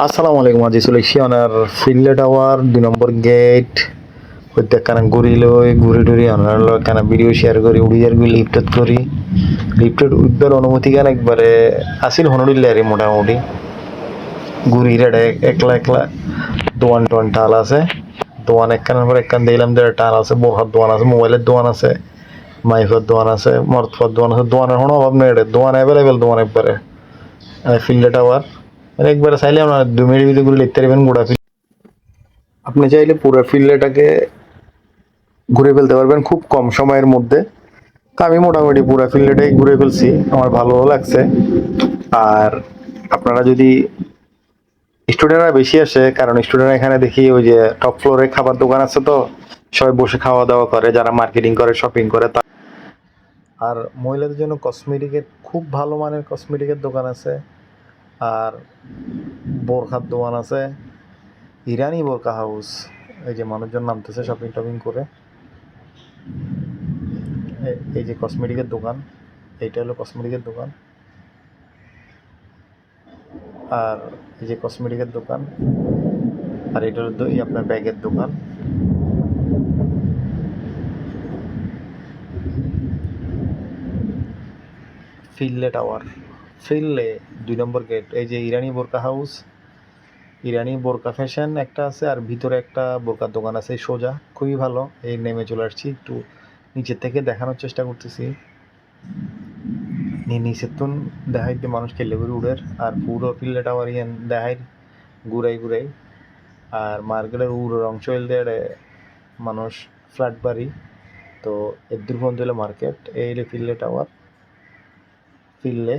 আসসালামু আলাইকুম আজি চলেছি ওনার ফিল্ডে টাওয়ার 2 নম্বর গেট হইতে কানা ঘুরি লই ঘুরি টুরি ওনার কানা ভিডিও শেয়ার করি উড়িয়ার গুলি লিফটেড উঠবার অনুমতি কেন একবারে আসিল হনুরিল্লে আর মোটামুটি ঘুরি রেডে একলা একলা দোয়ান টোয়ান টাল আছে দোয়ান একখানের পর একখান দিলাম যে টাল আছে বোরহার দোয়ান আছে মোবাইলের দোয়ান আছে মাইফের দোয়ান আছে মর্তফার দোয়ান আছে দোয়ানের কোনো অভাব নেই দোয়ান অ্যাভেলেবেল দোয়ান একবারে ফিল্ডে টাওয়ার একবারে চাইলে আপনার 2 মিনিট ভিতরে ঘুরে লিখতে পারবেন গোটা ফিল্ড। আপনি চাইলে পুরো ফিল্ডটাকে ঘুরে ফেলতে পারবেন খুব কম সময়ের মধ্যে। তা আমি মোটামুটি পুরো ফিল্ডটাই ঘুরে ফেলছি, আমার ভালো লাগছে। আর আপনারা যদি স্টুডেন্টরা বেশি আসে, কারণ স্টুডেন্টরা এখানে দেখি ওই যে টপ ফ্লোরে খাবার দোকান আছে, তো সবাই বসে খাওয়া দাওয়া করে, যারা মার্কেটিং করে শপিং করে। আর মহিলাদের জন্য কসমেটিকের খুব ভালো মানের কসমেটিকের দোকান আছে, আর বোরখার দোকান আছে, ইরানি বোরকা হাউস। এই যে মানুষজন নামতেছে শপিং টপিং করে। এই যে কসমেটিকের দোকান, এইটা হলো কসমেটিকের দোকান। আর এই যে কসমেটিকের দোকান, আর এটা হলো আপনার ব্যাগের দোকান। ফিল্লে টাওয়ার, ফিল্লে 2 নম্বর গেট। এই যে ইরানি বোরকা হাউস, ইরানি বোরকা ফ্যাশন একটা আছে, আর ভিতরে একটা বোরকার দোকান আছে সোজা, খুবই ভালো। এই নেমে চলে আসছি, একটু নিচের থেকে দেখানোর চেষ্টা করতেছি। নিচের তুন দেখাইতে মানুষ খেলে ঘুরে উড়ের, আর পুরো ফিল্ডে টাওয়ার ইয়ান দেখাই ঘুরাই ঘুরাই। আর মার্কেটের উড়ের অংশ হইলে মানুষ ফ্ল্যাট বাড়ি, তো এর দূর পর্যন্ত হলো মার্কেট। এই হলো ফিল্ডে টাওয়ার, ফিল্ডে।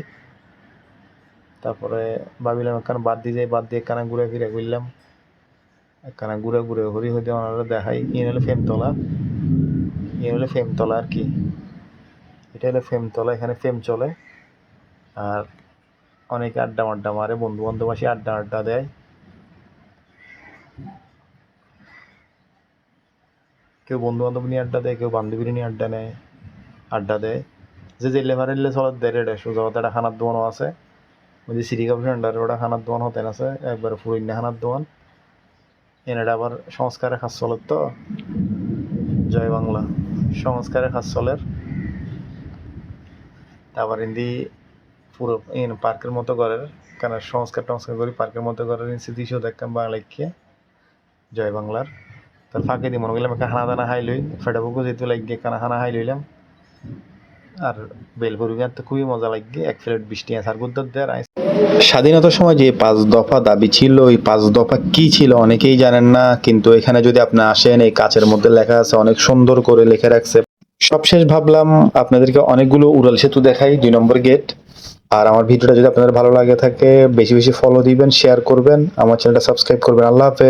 তারপরে ভাবিলাম একখানা বাদ দিয়ে যাই, বাদ দিয়ে একখানা ঘুরে ফিরে ঘুরলাম, একখানা ঘুরে ঘুরে হরি হইতে ওনারা দেখাই। ইয়ে হলো ফেমতলা, ইয়ে হলো ফেমতলা আর কি। এটা হলো ফেমতলা, এখানে ফেম চলে। আর অনেকে আড্ডা মাড্ডা মারে, বন্ধু বান্ধব আসি আড্ডা আড্ডা দেয়। কেউ বন্ধু বান্ধব নিয়ে আড্ডা দেয়, কেউ বান্ধবী নিয়ে আড্ডা দেয়। যে লেভারের চলত দেয় রেডে সোজা হতে একটা খানার দোকানও আছে। ওই যে সিটি কর্পোরেশন ওটা খানার দোকান হতেন আছে, একবারে ফুরিন্না খানার দোকান। এনেটা আবার সংস্কারের কাজ চলত, তো জয় বাংলা সংস্কারের কাজ চলের। তারপর ইন্দি পুরো পার্কের মতো ঘরের কেন সংস্কার টংস্কার করি, পার্কের মতো ঘরের স্মৃতিসৌধ দেখতাম বাংলাকে জয় বাংলার। তার ফাঁকে দিয়ে মনে করলাম একটা খানা দানা হাই লই, ফেটাবুকু যেহেতু লাগিয়ে খানা খানা হাই লইলাম। আর বেলপুরিগার তো খুবই মজা লাগে, 1 প্লেট 20 টাকা সারগুদ্দার দেয়। স্বাধীনতার সময় যে 5 দফা দাবি ছিল, ওই 5 দফা কি ছিল অনেকেই জানেন না, কিন্তু এখানে যদি আপনি আসেন, এই কাচের মধ্যে লেখা আছে, অনেক সুন্দর করে লিখে রাখছে। সবশেষ ভাবলাম আপনাদেরকে অনেকগুলো উড়াল সেতু দেখাই, 2 নম্বর গেট। আর আমার ভিডিওটা যদি আপনাদের ভালো লাগে থাকে, বেশি বেশি ফলো দিবেন, শেয়ার করবেন, আমার চ্যানেলটা সাবস্ক্রাইব করবেন। আল্লাহ হাফেজ।